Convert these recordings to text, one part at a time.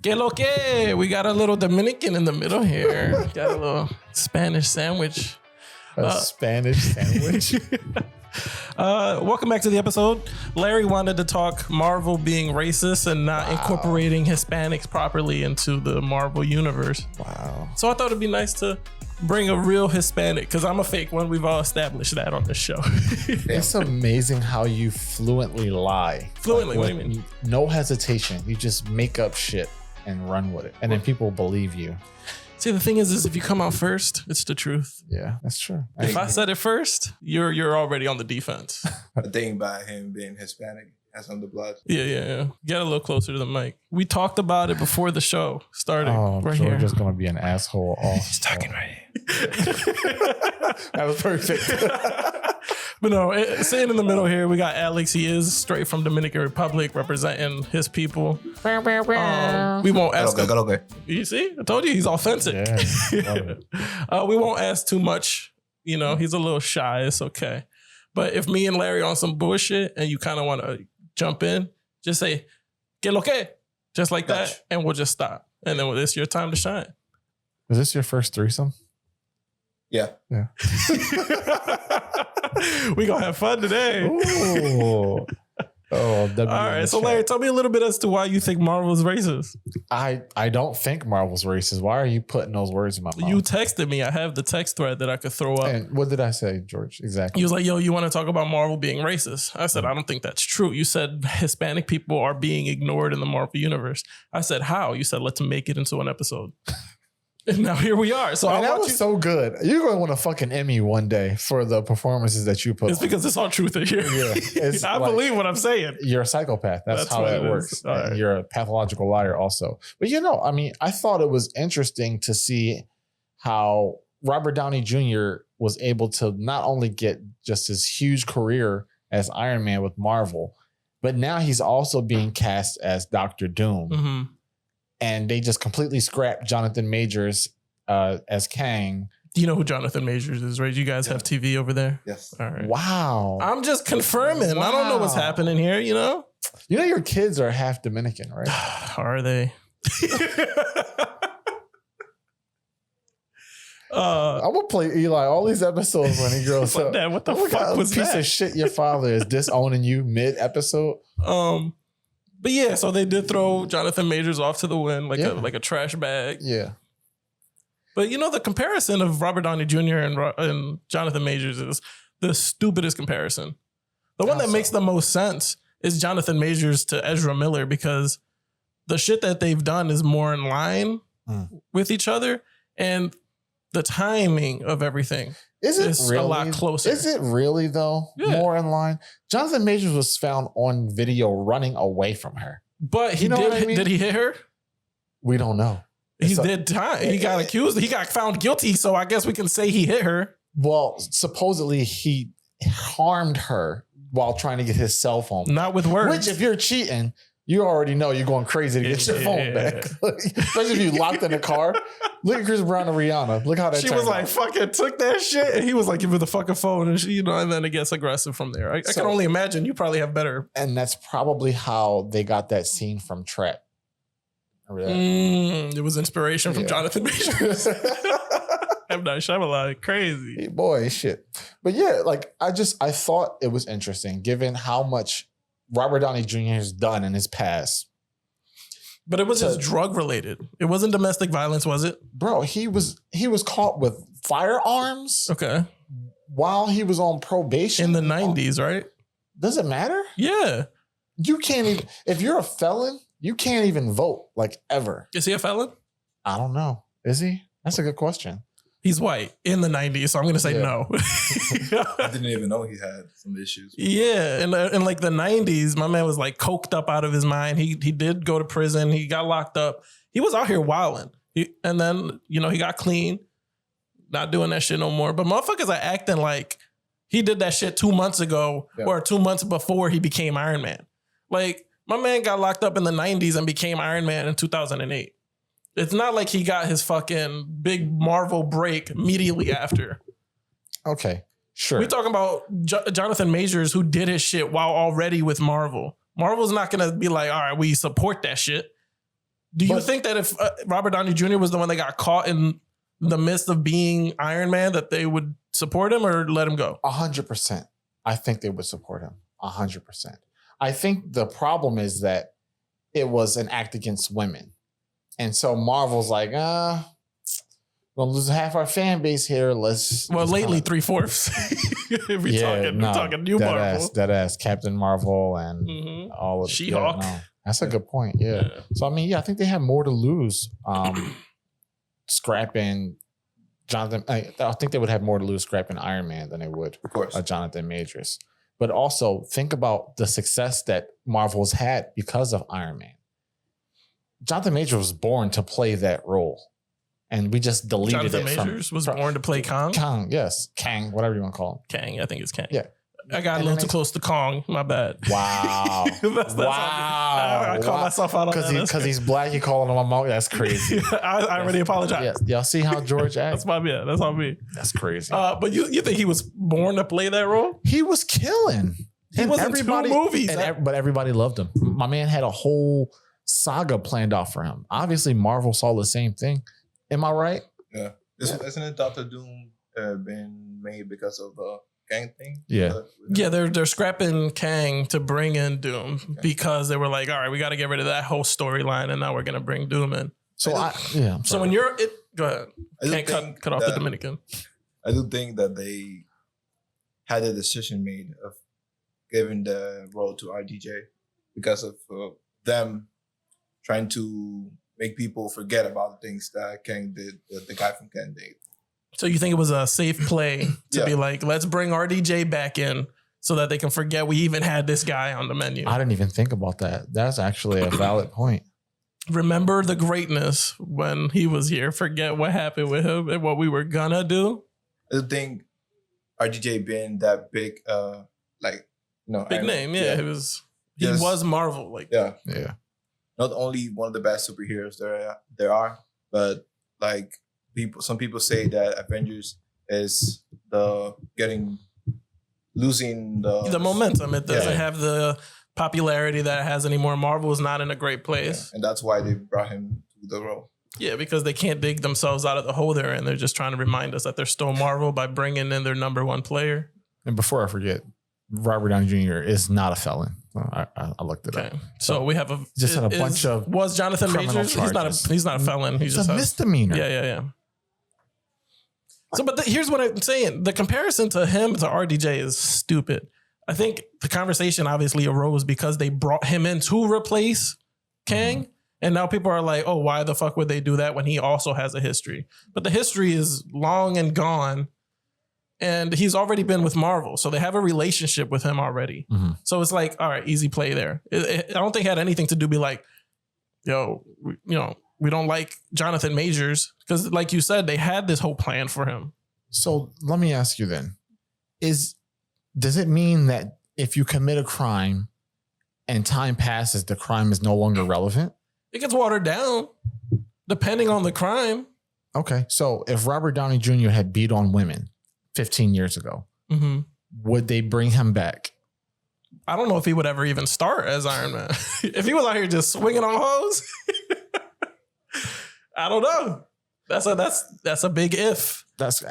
Que lo que? We got a little Dominican in the middle here. Got a little Spanish sandwich. A Spanish sandwich? Welcome back to the episode. Larry wanted to talk Marvel being racist and not incorporating Hispanics properly into the Marvel universe. Wow. So I thought it'd be nice to bring a real Hispanic, because I'm a fake one. We've all established that on this show. It's amazing how you fluently lie. Fluently, what do you mean? No hesitation. You just make up shit and run with it. And then people believe you. See, the thing is if you come out first, it's the truth. Yeah, that's true. If I said it first, you're already on the defense. The thing about him being Hispanic has on the blood. Yeah. Get a little closer to the mic. We talked about it before the show started. Oh, right George here. is going to be an asshole. He's talking right here. That was perfect. But no, sitting in the middle here, we got Alex. He is straight from Dominican Republic, representing his people. We won't ask him. Okay. You see? I told you he's authentic. Yeah, We won't ask too much. You know, he's a little shy. It's okay. But if me and Larry on some bullshit and you kind of want to jump in, just say, que lo que? Just like that. And we'll just stop. And then it's your time to shine. Was this your first threesome? Yeah. We gonna have fun today. Ooh. Oh, all right. So Larry, tell me a little bit as to why you think Marvel is racist. I don't think Marvel's racist. Why are you putting those words in my mouth? You texted me. I have the text thread that I could throw up. And what did I say, George? Exactly. He was like, yo, you want to talk about Marvel being racist? I said, I don't think that's true. You said Hispanic people are being ignored in the Marvel universe. I said, how? You said, let's make it into an episode. And now here we are. So that was so good. You're going to want a fucking Emmy one day for the performances that you put. It's because it's all truth in here. Yeah, I believe what I'm saying. You're a psychopath. That's how that works. Right. You're a pathological liar also. But I thought it was interesting to see how Robert Downey Jr. was able to not only get just his huge career as Iron Man with Marvel, but now he's also being cast as Dr. Doom. Mm-hmm. And they just completely scrapped Jonathan Majors as Kang. Do you know who Jonathan Majors is, right? You guys have TV over there? Yes. All right. Wow. I'm just confirming. Wow. I don't know what's happening here, you know? You know your kids are half Dominican, right? Are they? I'm going to play Eli all these episodes when he grows up. Dad, what the fuck was piece that? of shit your father is disowning you mid-episode. But yeah, so they did throw Jonathan Majors off to the wind like a trash bag. Yeah. But the comparison of Robert Downey Jr. and Jonathan Majors is the stupidest comparison. The one that makes the most sense is Jonathan Majors to Ezra Miller, because the shit that they've done is more in line with each other, and the timing of everything is really a lot closer. Is it really, though? Yeah. More in line? Jonathan Majors was found on video running away from her. But did he hit her? We don't know. He did time. He got accused. He got found guilty. So I guess we can say he hit her. Well, supposedly he harmed her while trying to get his cell phone. Not with words. Which, if you're cheating, you already know you're going crazy to get your phone back. Especially if you locked in the car. Look at Chris Brown and Rihanna. Look how that she turned was like, out. fucking took that shit. And he was like, give her the fucking phone. And she, and then it gets aggressive from there. I can only imagine you probably have better. And that's probably how they got that scene from Trap. Remember that? It was inspiration from Jonathan Majors. M. Night Shyamalan, crazy. Boy, shit. But yeah, I thought it was interesting given how much Robert Downey Jr. has done in his past. But it was just drug related. It wasn't domestic violence, was it? Bro, he was caught with firearms. Okay. While he was on probation. In the 90s, right? Does it matter? Yeah. You can't even, if you're a felon, you can't even vote, ever. Is he a felon? I don't know. Is he? That's a good question. He's white in the 90s, so I'm going to say no. I didn't even know he had some issues. Yeah, in the 90s, my man was coked up out of his mind. He did go to prison. He got locked up. He was out here wilding. And then, he got clean. Not doing that shit no more. But motherfuckers are acting like he did that shit 2 months ago or 2 months before he became Iron Man. My man got locked up in the 90s and became Iron Man in 2008. It's not like he got his fucking big Marvel break immediately after. Okay, sure. We're talking about Jonathan Majors, who did his shit while already with Marvel. Marvel's not going to be like, all right, we support that shit. Do you think that if Robert Downey Jr. was the one that got caught in the midst of being Iron Man, that they would support him or let him go? 100%. I think they would support him. 100%. I think the problem is that it was an act against women. And so Marvel's like, we're going to lose half our fan base here. Lately, 3/4. If we're talking new Marvel. That ass Captain Marvel and all of She-Hulk. That's a good point. Yeah. So, I mean, I think they have more to lose scrapping Jonathan. I think they would have more to lose scrapping Iron Man than they would of course. Jonathan Majors. But also think about the success that Marvel's had because of Iron Man. Jonathan Majors was born to play that role. And we just deleted Jonathan it. Majors was born to play Kong? Kong, yes. Kang, whatever you want to call him. Kang, I think it's Kang. Yeah. I got a little too close to Kong. My bad. Wow. I call myself out on that. Because he's black, you calling him a monk? That's crazy. I already apologize. Yes. Y'all see how George acts? That's on me. That's crazy. But you think he was born to play that role? He was killing. He was in 2 movies. But everybody loved him. My man had a whole saga planned out for him. Obviously, Marvel saw the same thing. Am I right? Yeah. Isn't it Doctor Doom been made because of the Kang thing? Yeah. They're scrapping Kang to bring in Doom because they were like, all right, we got to get rid of that whole storyline, and now we're gonna bring Doom in. So when you're go ahead. Can't cut off the Dominican. I do think that they had a decision made of giving the role to RDJ because of them trying to make people forget about the things that Kang did, the guy from Kang did. So you think it was a safe play to be like, let's bring RDJ back in so that they can forget we even had this guy on the menu? I didn't even think about that. That's actually a valid point. Remember the greatness when he was here. Forget what happened with him and what we were gonna do. I think RDJ being that big, big name. Yeah, he was Marvel. Yeah. Not only one of the best superheroes there are, but some people say that Avengers is losing the momentum. It doesn't have the popularity that it has anymore. Marvel is not in a great place. And that's why they brought him to the role. Yeah, because they can't dig themselves out of the hole they're in. They're just trying to remind us that they're still Marvel by bringing in their number 1 player. And before I forget, Robert Downey Jr. is not a felon. I looked it up. So we have a bunch of was Jonathan Majors? Charges. He's not a felon. He's just a misdemeanor. Yeah. So, but here's what I'm saying: the comparison to him to RDJ is stupid. I think the conversation obviously arose because they brought him in to replace Kang, and now people are like, "Oh, why the fuck would they do that when he also has a history?" But the history is long and gone. And he's already been with Marvel. So they have a relationship with him already. Mm-hmm. So it's like, all right, easy play there. I don't think it had anything to do be like, we don't like Jonathan Majors. Because like you said, they had this whole plan for him. So let me ask you then, does it mean that if you commit a crime and time passes, the crime is no longer relevant? It gets watered down depending on the crime. Okay. So if Robert Downey Jr. had beat on women 15 years ago, would they bring him back? I don't know if he would ever even start as Iron Man. If he was out here just swinging on hoes, I don't know. That's a big if. That's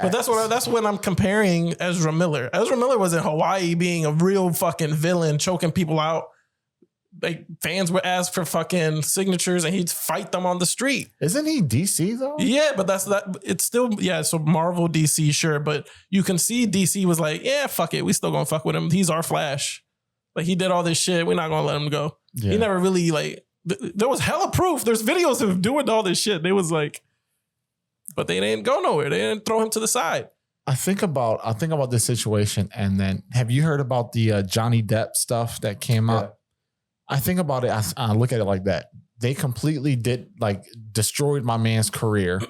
when I'm comparing Ezra Miller. Ezra Miller was in Hawaii being a real fucking villain, choking people out. Like fans would ask for fucking signatures and he'd fight them on the street. Isn't he DC though? Yeah, but it's still, so Marvel, DC, sure. But you can see DC was like, yeah, fuck it. We still gonna fuck with him. He's our Flash. Like he did all this shit. We're not gonna let him go. Yeah. He never really there was hella proof. There's videos of him doing all this shit. They was like, but they didn't go nowhere. They didn't throw him to the side. I think about this situation. And then have you heard about the Johnny Depp stuff that came up? I think about it. I look at it like that. They completely destroyed my man's career.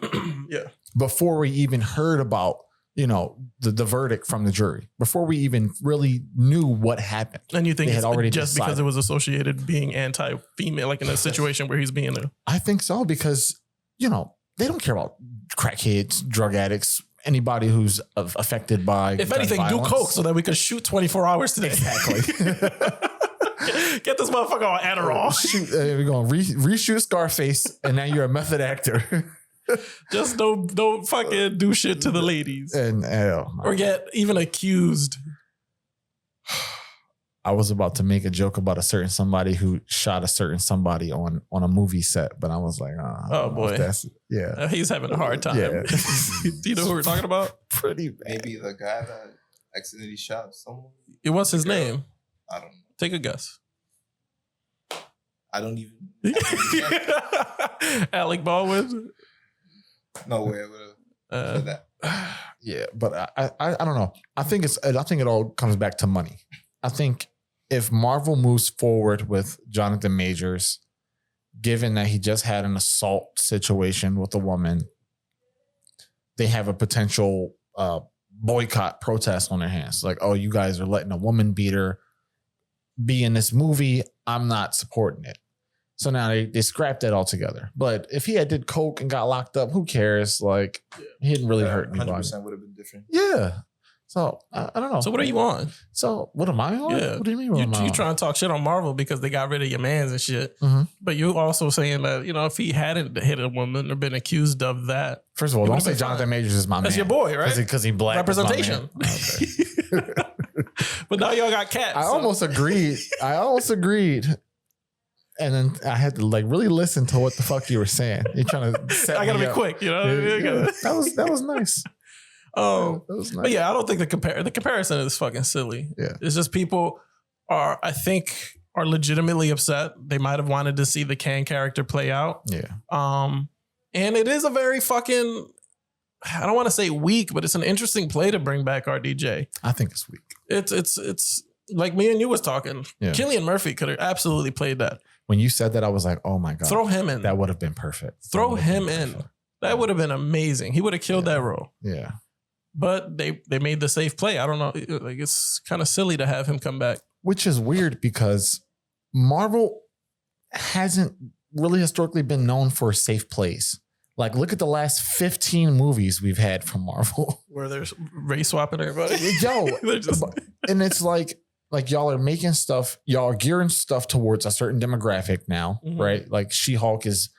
Before we even heard about, the verdict from the jury, before we even really knew what happened. And you think it's already just decided. Because it was associated being anti-female, like in a situation where he's being I think so, because, they don't care about crackheads, drug addicts, anybody who's affected by if anything, violence. Do coke so that we could shoot 24 hours today. Exactly. Get this motherfucker on Adderall. We're going to reshoot Scarface, and now you're a method actor. Just don't fucking do shit to the ladies. And or get even accused. I was about to make a joke about a certain somebody who shot a certain somebody on a movie set, but I was like, oh boy. He's having a hard time. Yeah. Do you know who we're talking about? Pretty bad. Maybe the guy that accidentally shot someone. What's his name? I don't know. Take a guess. I don't even. Alec Baldwin? No way I would have said that. Yeah, but I don't know. I think it all comes back to money. I think if Marvel moves forward with Jonathan Majors, given that he just had an assault situation with a woman, they have a potential boycott protest on their hands. Like, oh, you guys are letting a woman beater be in this movie. I'm not supporting it. So now they scrapped that altogether. But if he had did coke and got locked up, who cares? Like, he didn't really hurt anybody. 100% would have been different. Yeah. So I don't know. So what are you on? So what am I on? Yeah. What do you mean? You trying to talk shit on Marvel because they got rid of your mans and shit. Mm-hmm. But you also saying that, if he hadn't hit a woman or been accused of that. First of all, don't say Jonathan Majors is my man. That's your boy, right? Because he black. Representation. Okay. But now y'all got cats. I almost agreed. And then I had to really listen to what the fuck you were saying. You're trying to set I gotta be up. quick, Yeah. That was nice. That was nice. But yeah, I don't think the comparison is fucking silly. Yeah. It's just people are legitimately upset. They might have wanted to see the Kang character play out. Yeah. And it is a very fucking, I don't want to say weak, but it's an interesting play to bring back RDJ. I think it's weak. It's like me and you was talking. Yeah. Cillian Murphy could have absolutely played that. When you said that, I was like, oh my God. Throw him in. That would have been perfect. Throw him in. That would have been amazing. He would have killed that role. Yeah. But they made the safe play. I don't know. Like, it's kind of silly to have him come back. Which is weird because Marvel hasn't really historically been known for safe plays. Like, look at the last 15 movies we've had from Marvel. Where there's race swapping everybody. Yo, and it's like y'all are making stuff, y'all are gearing stuff towards a certain demographic now, right? Like She-Hulk is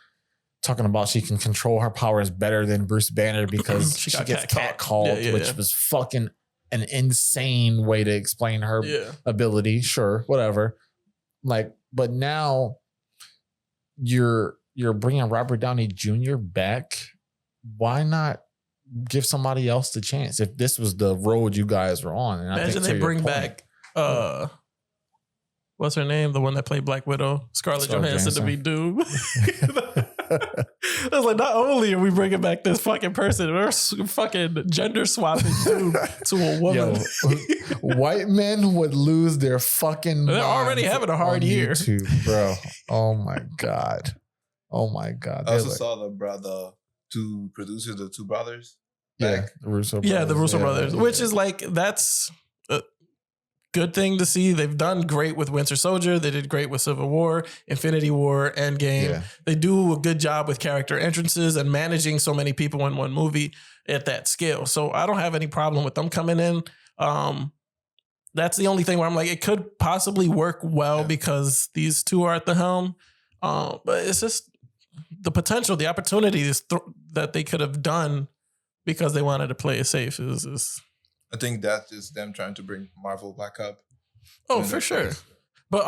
talking about she can control her powers better than Bruce Banner because she gets catcalled, which was fucking an insane way to explain her ability. Sure, whatever. Like, but now you're bringing Robert Downey Jr. back. Why not give somebody else the chance? If this was the road you guys were on, and imagine they bring back what's her name? The one that played Black Widow, Scarlett Johansson to be Doom. I was like, not only are we bringing back this fucking person, we're fucking gender swapping Doom to a woman. Yo, white men would lose their fucking They're already having a hard year. YouTube, bro. Oh my God. I also saw the two producers, the two brothers. Yeah, the Russo brothers. Yeah, the Russo brothers, which is like, that's a good thing to see. They've done great with Winter Soldier. They did great with Civil War, Infinity War, Endgame. Yeah. They do a good job with character entrances and managing so many people in one movie at that scale. So I don't have any problem with them coming in. That's the only thing where I'm like, it could possibly work well because these two are at the helm. But it's just the potential, the opportunities that they could have done because they wanted to play it safe is I think that's just them trying to bring Marvel back up. Oh, for sure. But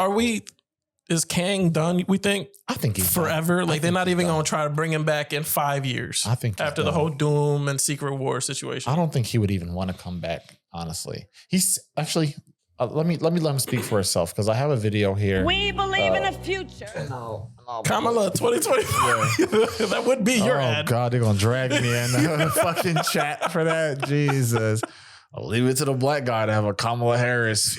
is Kang done, we think? I think he's forever. Done. Like, they're not even going to try to bring him back in 5 years. I think after the whole Doom and Secret War situation. I don't think he would even want to come back, honestly. He's actually, let him speak for himself because I have a video here. We believe in a future. Kamala 2020. Yeah. That would be your ad. Oh, God, they're going to drag me in the fucking chat for that. Jesus. I'll leave it to the black guy to have a Kamala Harris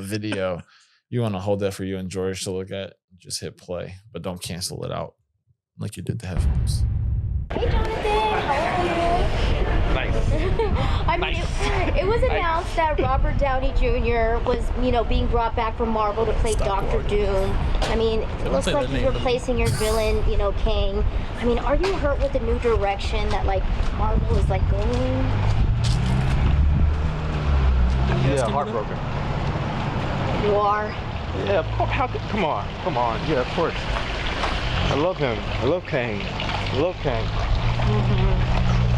video. You want to hold that for you and George to look at? Just hit play, but don't cancel it out like you did the headphones. Hey, Jonathan. How are you? Nice. I mean, it was announced that Robert Downey Jr. was, being brought back from Marvel to play Dr. Doom. I mean, it looks like he's replacing your villain, Kang. I mean, are you hurt with the new direction that, Marvel is, going? Yeah, heartbroken. You are? Yeah, come on. Yeah, of course. I love him. I love Kang.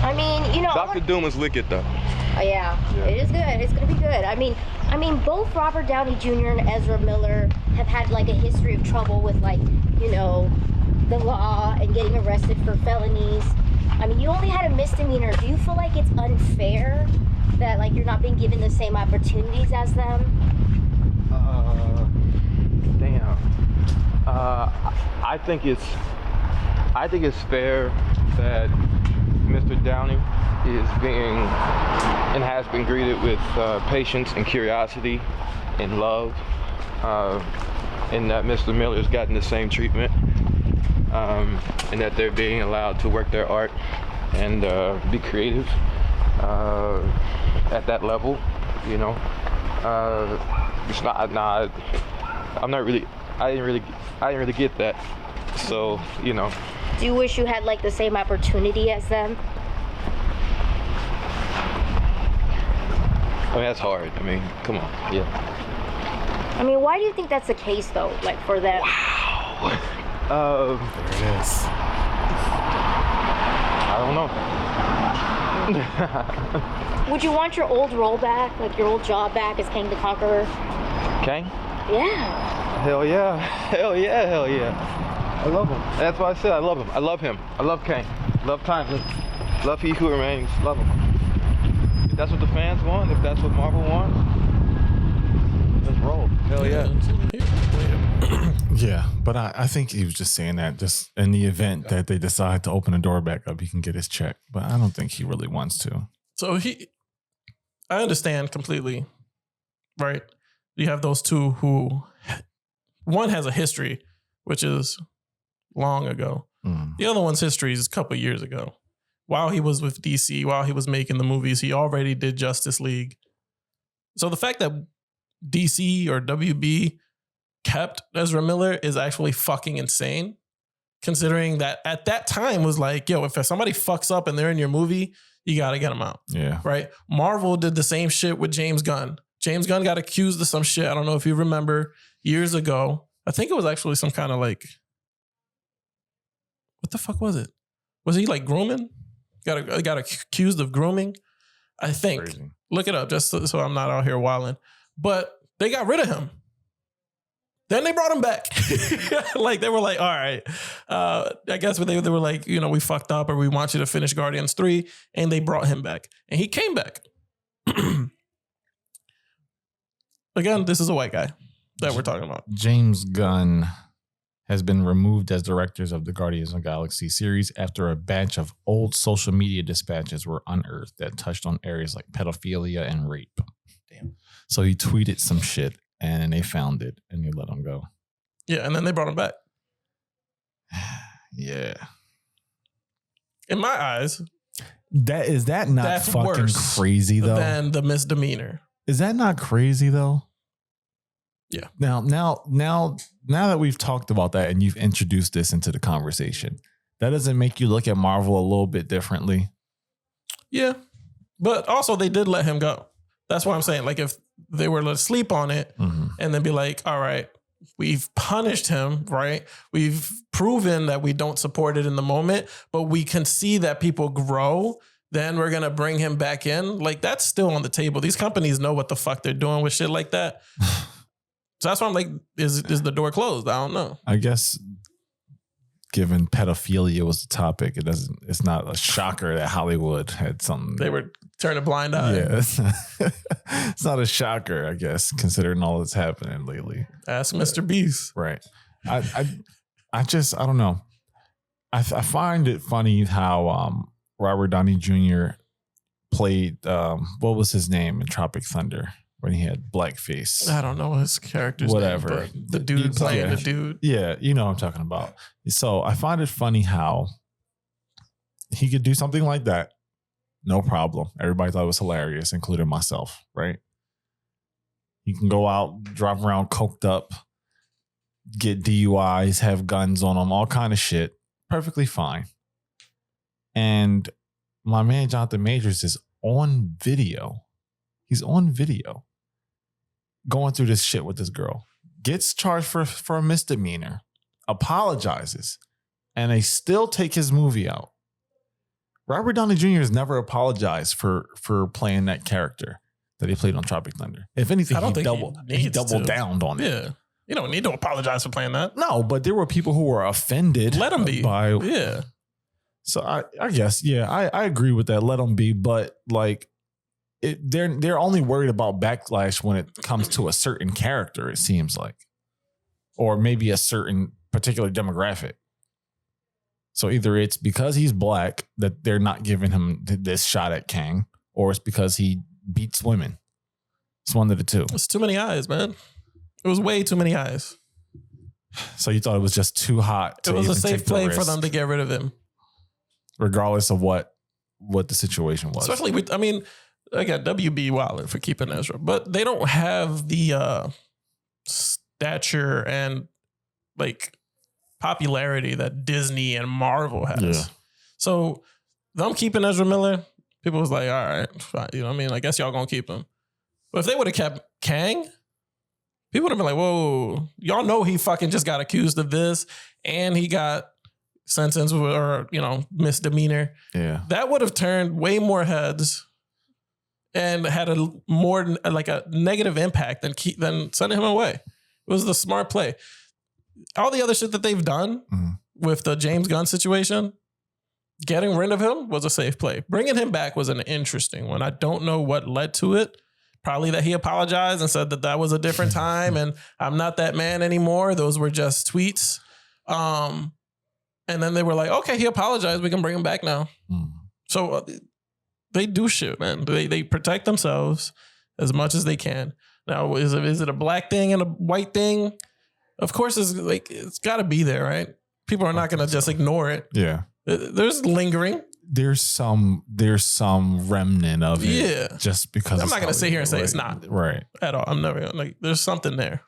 I mean, you know, Dr. Doom is wicked though. Yeah, it is good. It's gonna be good. I mean, both Robert Downey Jr. and Ezra Miller have had like a history of trouble with like, you know, the law and getting arrested for felonies. I mean, you only had a misdemeanor. Do you feel like it's unfair that like you're not being given the same opportunities as them? Damn. I think it's fair that Mr. Downey is being and has been greeted with patience and curiosity and love, and that Mr. Miller's gotten the same treatment, and that they're being allowed to work their art and be creative at that level. You know, it's not. Nah, I didn't really get that. So, you know. Do you wish you had like the same opportunity as them? I mean, that's hard. I mean, come on, yeah. I mean, why do you think that's the case though? Like for them? Wow. There it is. I don't know. Would you want your old role back, like your old job back as Kang the Conqueror? Kang? Yeah. Hell yeah. Hell yeah, hell yeah. I love him. That's why I said I love him. I love him. I love Kang. Love Timeless. Love He Who Remains. Love him. If that's what the fans want, if that's what Marvel wants, let's roll. Hell yeah. Yeah, but I think he was just saying that just in the event that they decide to open the door back up, he can get his check. But I don't think he really wants to. So I understand completely, right? You have those two who, one has a history, which is long ago. The other one's history is a couple years ago. While he was with DC, while he was making the movies, he already did Justice League. So the fact that DC or WB kept Ezra Miller is actually fucking insane, considering that at that time was like, yo, if somebody fucks up and they're in your movie, you got to get them out. Yeah. Right? Marvel did the same shit with James Gunn. James Gunn got accused of some shit. I don't know if you remember years ago. I think it was actually some kind of like, what the fuck was it? Was he like grooming? Got accused of grooming? I think. Crazy. Look it up just so I'm not out here wilding. But they got rid of him. Then they brought him back. Like they were like, all right. I guess they were like, you know, we fucked up or we want you to finish Guardians 3. And they brought him back. And he came back. Again, this is a white guy that we're talking about. James Gunn has been removed as directors of the Guardians of the Galaxy series after a batch of old social media dispatches were unearthed that touched on areas like pedophilia and rape. Damn. So he tweeted some shit and they found it and they let him go. Yeah, and then they brought him back. Yeah. In my eyes, is that not fucking crazy though? Than the misdemeanor. Is that not crazy though? Yeah. Now that we've talked about that and you've introduced this into the conversation, that doesn't make you look at Marvel a little bit differently. Yeah. But also they did let him go. That's what I'm saying. Like if they were to sleep on it and then be like, all right, we've punished him, right? We've proven that we don't support it in the moment, but we can see that people grow. Then we're going to bring him back in. Like that's still on the table. These companies know what the fuck they're doing with shit like that. So that's why I'm like, is the door closed? I don't know. I guess given pedophilia was the topic, it's not a shocker that Hollywood had something. They were turning a blind eye. Yeah. It's not a shocker, I guess, considering all that's happening lately. Ask Mr. Beast. Right. I don't know. I find it funny how Robert Downey Jr. played, what was his name in Tropic Thunder? When he had blackface. I don't know his character's whatever. name, but the dude playing the dude. Yeah, you know what I'm talking about. So I find it funny how he could do something like that. No problem. Everybody thought it was hilarious, including myself, right? You can go out, drive around coked up, get DUIs, have guns on them, all kind of shit. Perfectly fine. And my man Jonathan Majors is on video. He's on video. Going through this shit with this girl. gets charged for a misdemeanor, apologizes, and they still take his movie out. Robert Downey Jr. has never apologized for playing that character that he played on Tropic Thunder. If anything, he doubled down on it. Yeah. You don't need to apologize for playing that. No, but there were people who were offended. Let him be. Yeah. So I guess, yeah, I agree with that. Let them be. But like, they're only worried about backlash when it comes to a certain character, it seems like. Or maybe a certain particular demographic. So either it's because he's black that they're not giving him this shot at Kang, or it's because he beats women. It's one of the two. It's too many eyes, man. It was way too many eyes. So you thought it was just too hot. It was a safe play for them to get rid of him. Regardless of what the situation was. Especially with, I mean, I got WB Wilder for keeping Ezra, but they don't have the stature and like popularity that Disney and Marvel has. Yeah. So them keeping Ezra Miller, people was like, all right, fine. You know what I mean? I guess y'all gonna keep him. But if they would have kept Kang, people would have been like, whoa, y'all know he fucking just got accused of this and he got sentenced or, misdemeanor. Yeah. That would have turned way more heads and had a more like a negative impact than sending him away. It was the smart play. All the other shit that they've done with the James Gunn situation, getting rid of him was a safe play. Bringing him back was an interesting one. I don't know what led to it. Probably that he apologized and said that was a different time and I'm not that man anymore. Those were just tweets. And then they were like, okay, he apologized. We can bring him back now. So they do shit, man. They protect themselves as much as they can. Now, is it a black thing and a white thing? Of course, it's got to be there, right? People are not going to just ignore it. Yeah. There's lingering. There's some remnant of it. Yeah. Just because I'm not going to sit here and say it's not. Right. At all. I'm never going to, there's something there.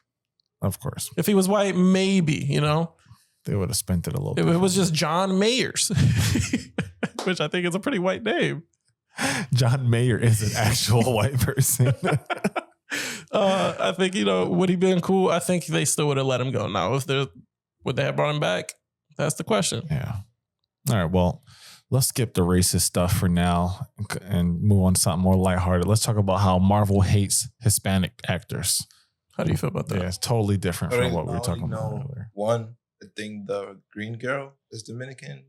Of course. If he was white, maybe, They would have spent it a little bit. If it was just John Mayers, which I think is a pretty white name. John Mayer is an actual white person. I think, would he been cool? I think they still would have let him go. Now, would they have brought him back? That's the question. Yeah. All right. Well, let's skip the racist stuff for now and move on to something more lighthearted. Let's talk about how Marvel hates Hispanic actors. How do you feel about that? Yeah, it's totally different from what we were talking about earlier. One, I think the green girl is Dominican.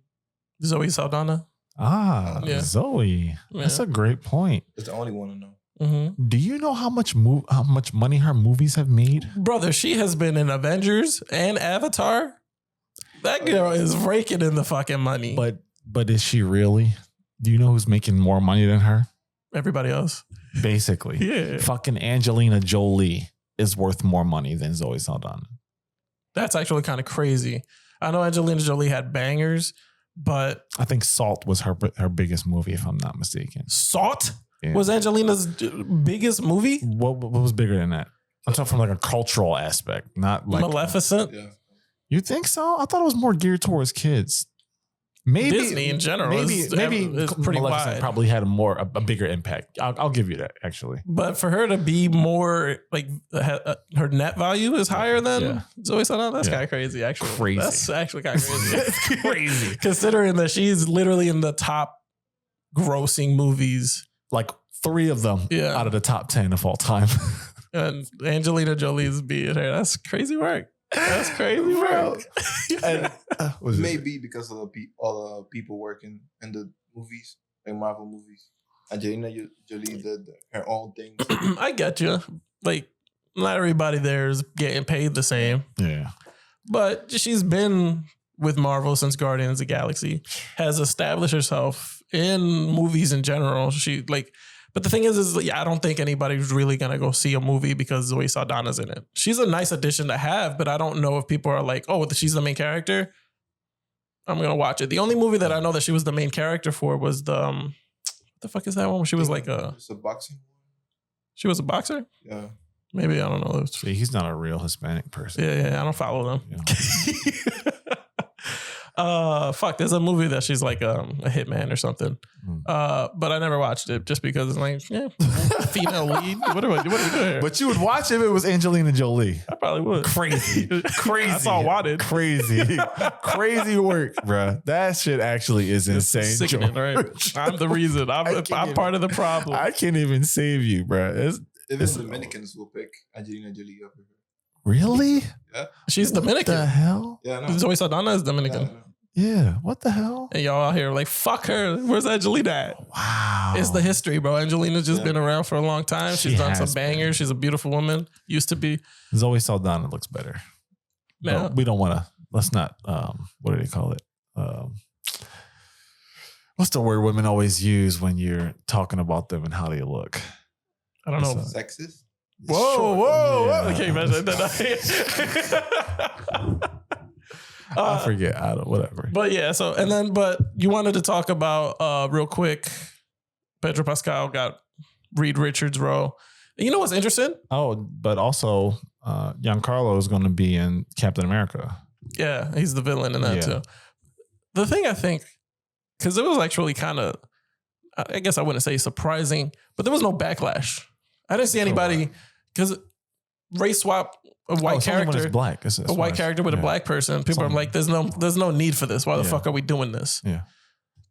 Zoe Saldana. Yeah. Zoe. Yeah. That's a great point. It's the only one I know. Mm-hmm. Do you know how much money her movies have made? Brother, she has been in Avengers and Avatar. That girl is raking in the fucking money. But is she really? Do you know who's making more money than her? Everybody else. Basically. Yeah. Fucking Angelina Jolie is worth more money than Zoe Saldana. That's actually kind of crazy. I know Angelina Jolie had bangers, but I think Salt was her biggest movie, if I'm not mistaken. Salt was Angelina's biggest movie? What was bigger than that? I'm talking from like a cultural aspect, not like Maleficent. Yeah. You think so? I thought it was more geared towards kids. Maybe Disney in general. Maybe is pretty wide. Probably had a bigger impact. I'll give you that, actually. But for her to be more like her net value is higher than Zoe Saldana. That's kind of crazy. Actually, crazy. That's actually kind of crazy. That's crazy. Considering that she's literally in the top grossing movies, like 3 of them out of the top 10 of all time. And Angelina Jolie's being her. That's crazy work. That's crazy work. And maybe because of all the people working in the movies, like Marvel movies. Angelina Jolie did her own things. I get you. Like, not everybody there is getting paid the same. Yeah. But she's been with Marvel since Guardians of the Galaxy, has established herself in movies in general. But the thing is I don't think anybody's really going to go see a movie because Zoe Saldana's in it. She's a nice addition to have, but I don't know if people are like, oh, she's the main character. I'm going to watch it. The only movie that I know that she was the main character for was what the fuck is that one? She was like it's a boxing one. She was a boxer? Yeah. Maybe, I don't know. See, he's not a real Hispanic person. Yeah, I don't follow them. Fuck, there's a movie that she's like a hitman or something. But I never watched it just because it's like, female lead. What are we doing here? But you would watch if it was Angelina Jolie. I probably would. Crazy. That's all wanted. Crazy work, bro. That shit actually is insane. Sickening, right? I'm the reason. I'm part of the problem. I can't even save you, bro. Even Dominicans will pick Angelina Jolie over her. Really? Yeah. She's Dominican. What the hell? Yeah, no. Zoe Saldana is Dominican. Yeah. What the hell? And y'all out here like, fuck her. Where's Angelina at? Wow. It's the history, bro. Angelina's just been around for a long time. She's done some bangers. She's a beautiful woman. Used to be. Zoe Saldana looks better. No, we don't want to. Let's not. What do they call it? What's the word women always use when you're talking about them and how they look? I don't know. Sexist? Whoa. Okay, imagine that. I forget. I don't. Whatever. But yeah. But you wanted to talk about real quick. Pedro Pascal got Reed Richards' role. You know what's interesting? Oh, but also Giancarlo is going to be in Captain America. Yeah, he's the villain in that too. The thing I think, because it was actually kind of, I guess I wouldn't say surprising, but there was no backlash. I didn't see anybody, because race swap a white character, black. a white character with a black person. People are like, there's no need for this. Why the fuck are we doing this? Yeah.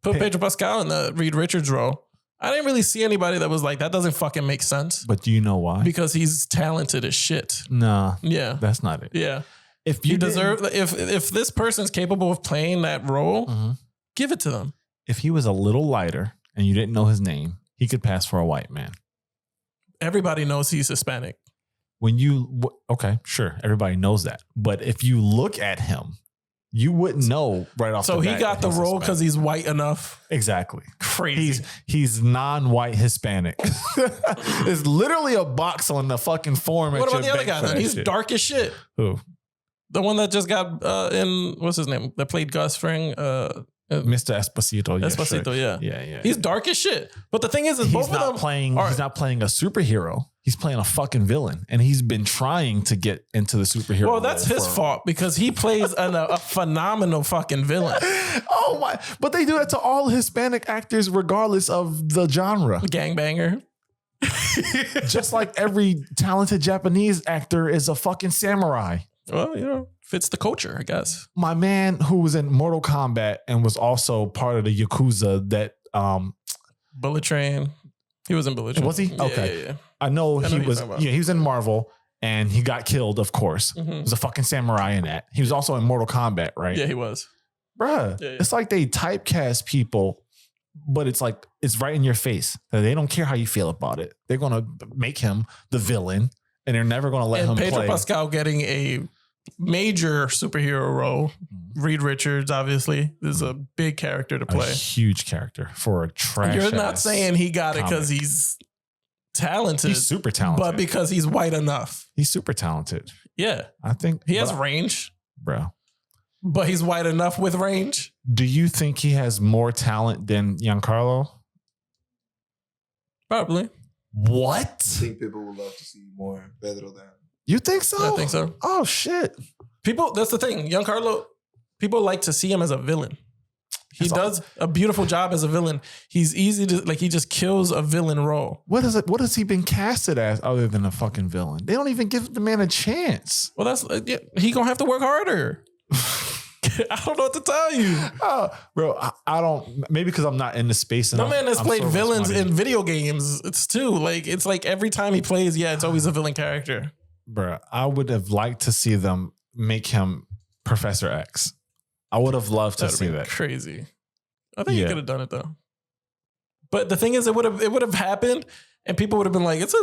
Put Pedro Pascal in the Reed Richards role. I didn't really see anybody that was like, that doesn't fucking make sense. But do you know why? Because he's talented as shit. Nah. Yeah. That's not it. Yeah. If you deserve, if this person's capable of playing that role, give it to them. If he was a little lighter and you didn't know his name, he could pass for a white man. Everybody knows he's Hispanic. Okay, sure. Everybody knows that. But if you look at him, you wouldn't know right off the bat. So he got the role because he's white enough. Exactly. Crazy. He's non-white Hispanic. It's literally a box on the fucking form. What about the other guy then? He's dark as shit. Who? The one that just got in, what's his name? That played Gus Fring. Mr. Esposito. Esposito, sure. Yeah. He's dark as shit. But the thing is he's both not of them playing. He's not playing a superhero. He's playing a fucking villain, and he's been trying to get into the superhero. Well, that's his fault because he plays a phenomenal fucking villain. Oh my! But they do that to all Hispanic actors, regardless of the genre. Gangbanger. Just like every talented Japanese actor is a fucking samurai. Well, fits the culture, I guess. My man who was in Mortal Kombat and was also part of the Yakuza that Bullet Train. He was in Bullet Train. Was he? Okay. Yeah. I know he was. Yeah, he was in Marvel and he got killed, of course. Mm-hmm. He was a fucking samurai in that. He was also in Mortal Kombat, right? Yeah, he was. Bruh, it's like they typecast people, but it's like it's right in your face. They don't care how you feel about it. They're gonna make him the villain, and they're never gonna let him Pedro play. Pascal getting a major superhero role. Reed Richards, obviously, is a big character to play. A huge character for a trash. You're not saying he got it because he's talented. He's super talented, but because he's white enough. He's super talented. Yeah, I think he has range, bro. But he's white enough with range. Do you think he has more talent than Giancarlo? Probably. What? I think people would love to see more Pedro than. You think so? I think so. Oh shit! That's the thing. Giancarlo, people like to see him as a villain. He does a beautiful job as a villain. He's easy to he just kills a villain role. What has he been casted as other than a fucking villain? They don't even give the man a chance. Well, he gonna have to work harder. I don't know what to tell you. Oh, bro, I don't. Maybe because I'm not in the space enough. No man has played villains in video games. It's too it's like every time he plays, it's always a villain character. Bro, I would have liked to see them make him Professor X. I would have loved to see that. Crazy. I think you could have done it though. But the thing is, it would have happened, and people would have been like, "It's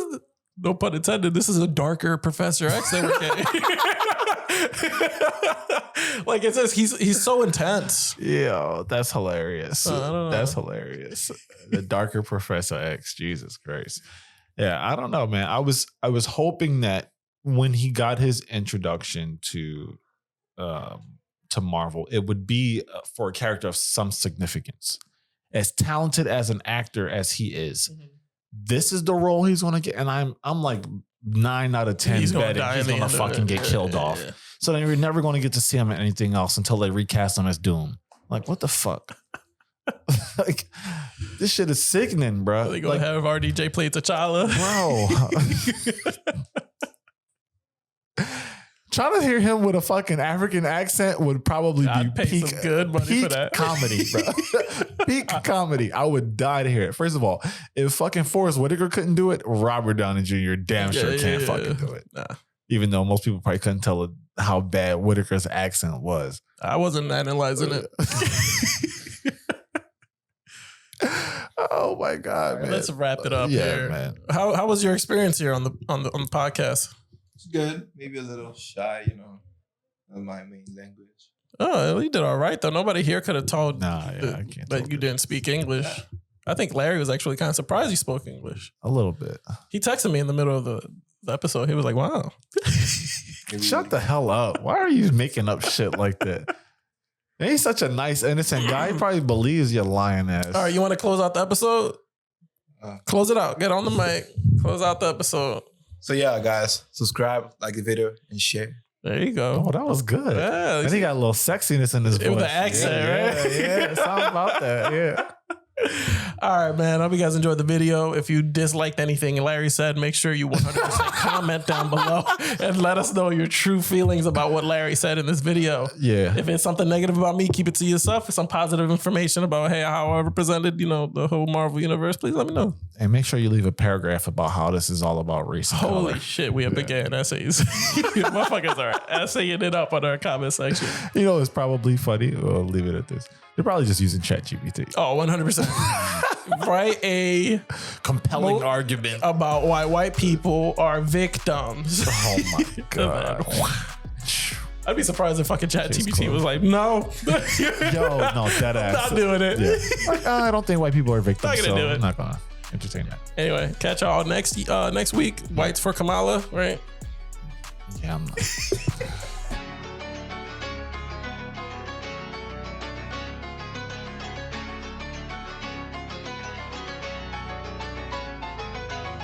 no pun intended. This is a darker Professor X than we're getting." Like it says, he's so intense. Yeah, that's hilarious. That's hilarious. The darker Professor X. Jesus Christ. Yeah, I don't know, man. I was hoping that when he got his introduction to Marvel, it would be for a character of some significance. As talented as an actor as he is, this is the role he's going to get. And I'm like 9 out of 10 He's gonna betting die he's in the going to end of fucking it. get killed off. Yeah. So then you're never going to get to see him in anything else until they recast him as Doom. Like, what the fuck? Like, this shit is sickening, bro. They gonna have RDJ play T'Challa, bro. Trying to hear him with a fucking African accent would probably I'd be pay some good money for that. comedy, bro. Peak comedy. I would die to hear it. First of all, if fucking Forrest Whitaker couldn't do it, Robert Downey Jr. damn sure can't fucking do it. Nah. Even though most people probably couldn't tell how bad Whitaker's accent was. I wasn't analyzing it. Oh my god, man. Let's wrap it up here. Man. How was your experience here on the podcast? It's good. Maybe a little shy, of my main language. Oh, you did all right though. Nobody here could have told I can't that you didn't speak English. I think Larry was actually kind of surprised you spoke English. A little bit. He texted me in the middle of the episode. He was like, "Wow." Shut the hell up. Why are you making up shit like that? And he's such a nice, innocent guy. He probably believes you're lying ass. All right, you want to close out the episode? Close it out. Get on the mic. Close out the episode. So yeah, guys, subscribe, like the video, and share. There you go. Oh, that was good. Yeah, and he got a little sexiness in his voice. With the accent, right? Yeah, something about that. Yeah. All right, man. I hope you guys enjoyed the video. If you disliked anything Larry said, make sure you 100% comment down below and let us know your true feelings about what Larry said in this video. Yeah. If it's something negative about me, keep it to yourself. If some positive information about, hey, how I represented, the whole Marvel universe, please let me know. And make sure you leave a paragraph about how this is all about race and Holy color. shit, we have began essays. Motherfuckers are essaying it up on our comment section. It's probably funny. We'll leave it at this. They're probably just using ChatGPT. Oh, 100%. Write a compelling argument about why white people are victims. Oh my God. I'd be surprised if fucking ChatGPT was like, no. Yo, no, dead ass. Not doing it. Yeah. Like, I don't think white people are victims, Not gonna do it. I'm not going to entertain that. Anyway, catch y'all next week. Whites for Kamala, right? Yeah, I'm not.